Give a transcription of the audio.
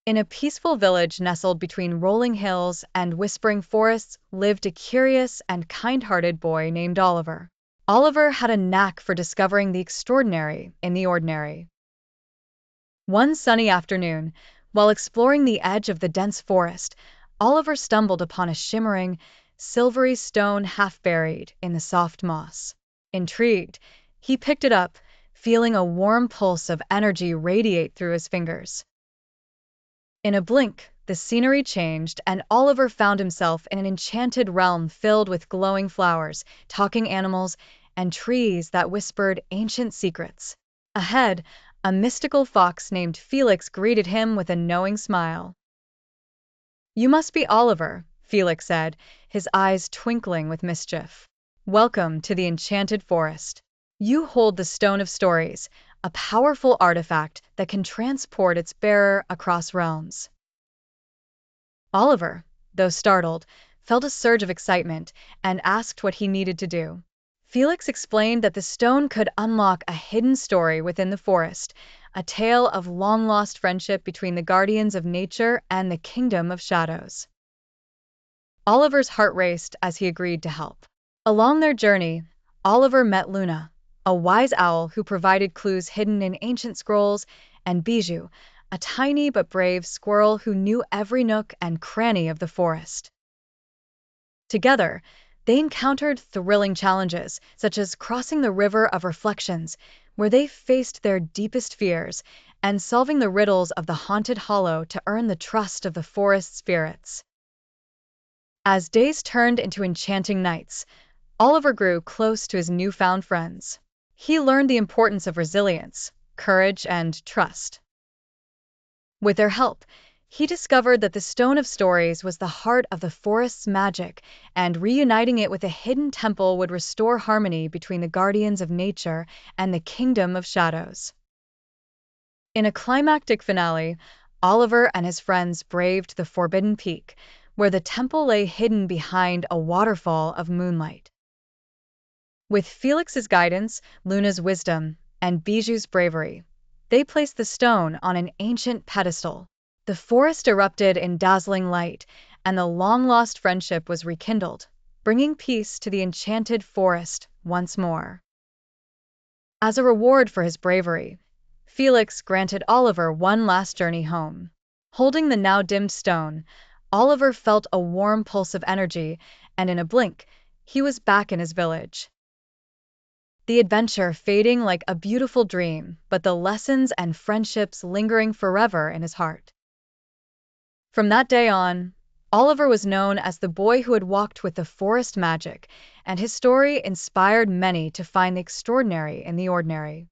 In a peaceful village nestled between rolling hills and whispering forests lived a curious and kind-hearted boy named Oliver. Oliver had a knack for discovering the extraordinary in the ordinary. One sunny afternoon, while exploring the edge of the dense forest, Oliver stumbled upon a shimmering, silvery stone half buried in the soft moss. Intrigued, he picked it up, feeling a warm pulse of energy radiate through his fingers. In a blink, the scenery changed, and Oliver found himself in an enchanted realm filled with glowing flowers, talking animals, and trees that whispered ancient secrets. Ahead, a mystical fox named Felix greeted him with a knowing smile. "You must be Oliver," Felix said, his eyes twinkling with mischief. "Welcome to the Enchanted Forest. You hold the Stone of Stories, a powerful artifact that can transport its bearer across realms." Oliver, though startled, felt a surge of excitement and asked what he needed to do. Felix explained that the stone could unlock a hidden story within the forest, a tale of long-lost friendship between the guardians of nature and the kingdom of shadows. Oliver's heart raced as he agreed to help. Along their journey, Oliver met Luna, a wise owl who provided clues hidden in ancient scrolls, and Bijou, a tiny but brave squirrel who knew every nook and cranny of the forest. Together, they encountered thrilling challenges, such as crossing the River of Reflections, where they faced their deepest fears, and solving the riddles of the Haunted Hollow to earn the trust of the forest spirits. As days turned into enchanting nights, Oliver grew close to his newfound friends. He learned the importance of resilience, courage, and trust. With their help, he discovered that the Stone of Stories was the heart of the forest's magic, and reuniting it with a hidden temple would restore harmony between the guardians of nature and the kingdom of shadows. In a climactic finale, Oliver and his friends braved the Forbidden Peak, where the temple lay hidden behind a waterfall of moonlight. With Felix's guidance, Luna's wisdom, and Bijou's bravery, they placed the stone on an ancient pedestal. The forest erupted in dazzling light, and the long-lost friendship was rekindled, bringing peace to the enchanted forest once more. As a reward for his bravery, Felix granted Oliver one last journey home. Holding the now-dimmed stone, Oliver felt a warm pulse of energy, and in a blink, he was back in his village. The adventure fading like a beautiful dream, but the lessons and friendships lingering forever in his heart. From that day on, Oliver was known as the boy who had walked with the forest magic, and his story inspired many to find the extraordinary in the ordinary.